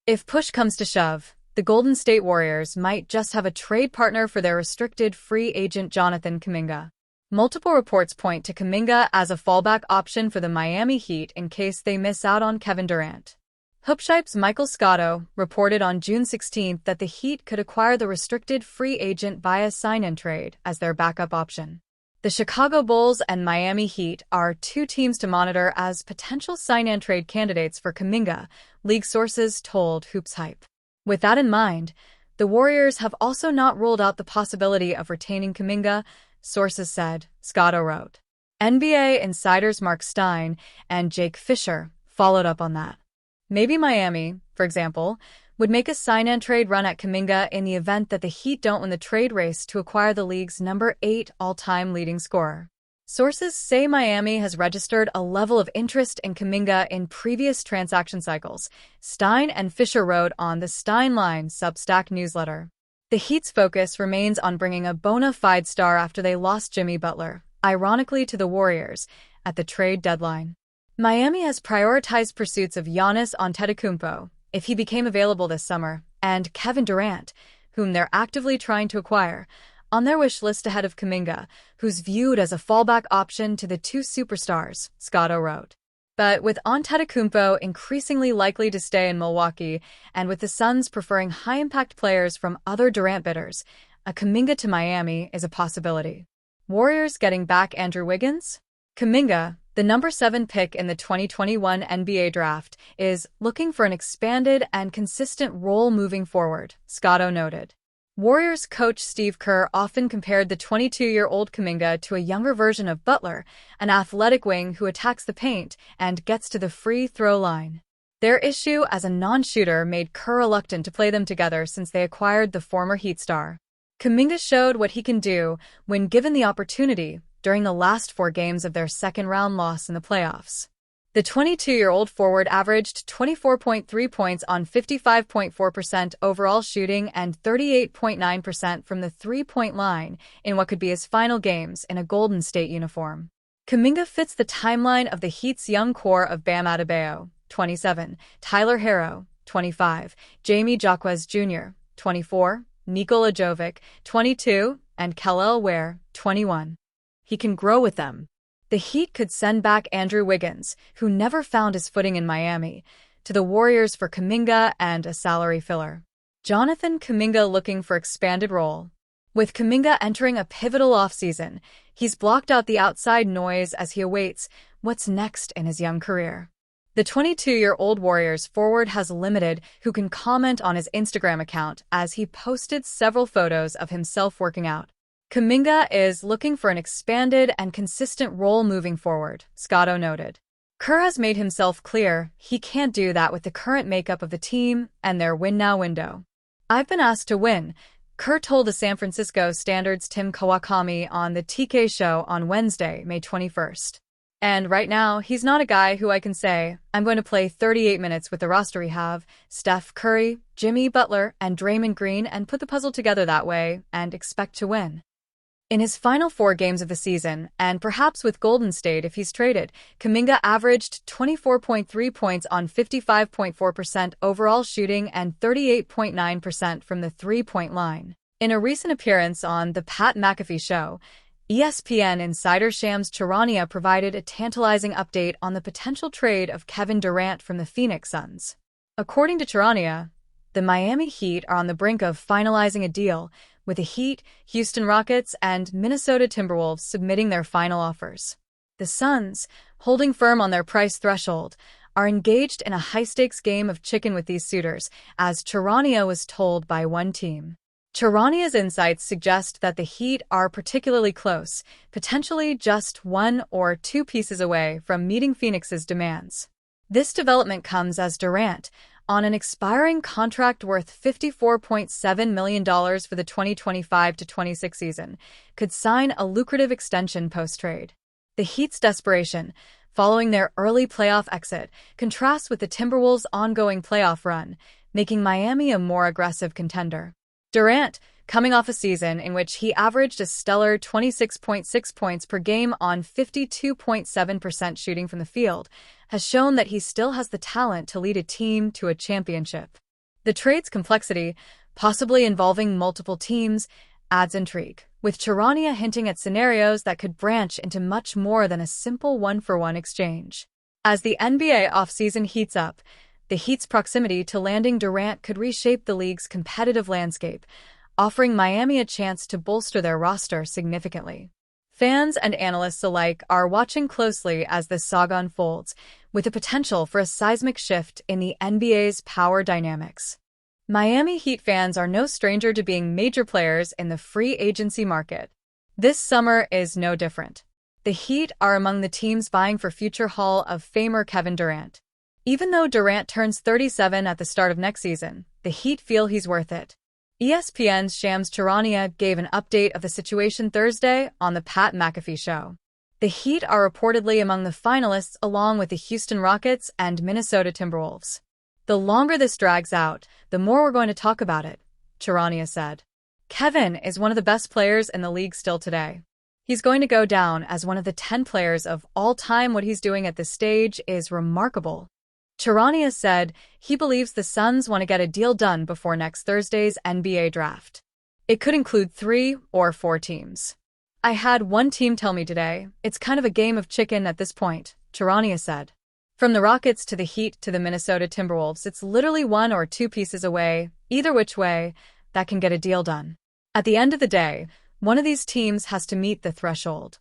If push comes to shove, the Golden State Warriors might just have a trade partner for their restricted free agent Jonathan Kuminga. Multiple reports point to Kuminga as a fallback option for the Miami Heat in case they miss out on Kevin Durant. Hoopshype's Michael Scotto reported on June 16 that the Heat could acquire the restricted free agent via sign-in trade as their backup option. The Chicago Bulls and Miami Heat are two teams to monitor as potential sign-in trade candidates for Kuminga, league sources told Hoopshype. With that in mind, the Warriors have also not ruled out the possibility of retaining Kuminga, sources said, Scotto wrote. NBA insiders Mark Stein and Jake Fisher followed up on that. Maybe Miami, for example, would make a sign-in trade run at Kuminga in the event that the Heat don't win the trade race to acquire the league's number 8 all-time leading scorer. Sources say Miami has registered a level of interest in Kuminga in previous transaction cycles, Stein and Fisher wrote on the Stein Line Substack newsletter. The Heat's focus remains on bringing a bona fide star after they lost Jimmy Butler, ironically to the Warriors, at the trade deadline. Miami has prioritized pursuits of Giannis Antetokounmpo, if he became available this summer, and Kevin Durant, whom they're actively trying to acquire, on their wish list ahead of Kuminga, who's viewed as a fallback option to the two superstars, Scotto wrote. But with Antetokounmpo increasingly likely to stay in Milwaukee, and with the Suns preferring high-impact players from other Durant bidders, a Kuminga to Miami is a possibility. Warriors getting back Andrew Wiggins? Kuminga, the number 7 pick in the 2021 NBA draft, is looking for an expanded and consistent role moving forward, Scotto noted. Warriors coach Steve Kerr often compared the 22-year-old Kuminga to a younger version of Butler, an athletic wing who attacks the paint and gets to the free throw line. Their issue as a non-shooter made Kerr reluctant to play them together since they acquired the former Heat star. Kuminga showed what he can do when given the opportunity during the last 4 games of their second-round loss in the playoffs. The 22-year-old forward averaged 24.3 points on 55.4% overall shooting and 38.9% from the three-point line in what could be his final games in a Golden State uniform. Kuminga fits the timeline of the Heat's young core of Bam Adebayo, 27, Tyler Herro, 25, Jamie Jaquez Jr., 24, Nikola Jovic, 22, and Kel'el Ware, 21. He can grow with them. The Heat could send back Andrew Wiggins, who never found his footing in Miami, to the Warriors for Kuminga and a salary filler. Jonathan Kuminga looking for expanded role. With Kuminga entering a pivotal offseason, he's blocked out the outside noise as he awaits what's next in his young career. The 22-year-old Warriors forward has limited who can comment on his Instagram account as he posted several photos of himself working out. Kuminga is looking for an expanded and consistent role moving forward, Scotto noted. Kerr has made himself clear he can't do that with the current makeup of the team and their win-now window. I've been asked to win, Kerr told the San Francisco Standard's Tim Kawakami on the TK show on Wednesday, May 21st. And right now, he's not a guy who I can say, I'm going to play 38 minutes with the roster we have, Steph Curry, Jimmy Butler, and Draymond Green and put the puzzle together that way and expect to win. In his final 4 games of the season, and perhaps with Golden State if he's traded, Kuminga averaged 24.3 points on 55.4% overall shooting and 38.9% from the three-point line. In a recent appearance on The Pat McAfee Show, ESPN insider Shams Charania provided a tantalizing update on the potential trade of Kevin Durant from the Phoenix Suns. According to Charania, the Miami Heat are on the brink of finalizing a deal, with the Heat, Houston Rockets, and Minnesota Timberwolves submitting their final offers. The Suns, holding firm on their price threshold, are engaged in a high-stakes game of chicken with these suitors, as Charania was told by one team. Charania's insights suggest that the Heat are particularly close, potentially just 1 or 2 pieces away from meeting Phoenix's demands. This development comes as Durant, on an expiring contract worth $54.7 million for the 2025-26 season, could sign a lucrative extension post-trade. The Heat's desperation, following their early playoff exit, contrasts with the Timberwolves' ongoing playoff run, making Miami a more aggressive contender. Durant, coming off a season in which he averaged a stellar 26.6 points per game on 52.7% shooting from the field, has shown that he still has the talent to lead a team to a championship. The trade's complexity, possibly involving multiple teams, adds intrigue, with Charania hinting at scenarios that could branch into much more than a simple one-for-one exchange. As the NBA offseason heats up, the Heat's proximity to landing Durant could reshape the league's competitive landscape, offering Miami a chance to bolster their roster significantly. Fans and analysts alike are watching closely as this saga unfolds, with the potential for a seismic shift in the NBA's power dynamics. Miami Heat fans are no stranger to being major players in the free agency market. This summer is no different. The Heat are among the teams vying for future Hall of Famer Kevin Durant. Even though Durant turns 37 at the start of next season, the Heat feel he's worth it. ESPN's Shams Charania gave an update of the situation Thursday on the Pat McAfee Show. The Heat are reportedly among the finalists along with the Houston Rockets and Minnesota Timberwolves. The longer this drags out, the more we're going to talk about it, Charania said. Kevin is one of the best players in the league still today. He's going to go down as one of the 10 players of all time. What he's doing at this stage is remarkable. Charania said he believes the Suns want to get a deal done before next Thursday's NBA draft. It could include 3 or 4 teams. I had one team tell me today, it's kind of a game of chicken at this point, Charania said. From the Rockets to the Heat to the Minnesota Timberwolves, it's literally 1 or 2 pieces away, either which way, that can get a deal done. At the end of the day, one of these teams has to meet the threshold.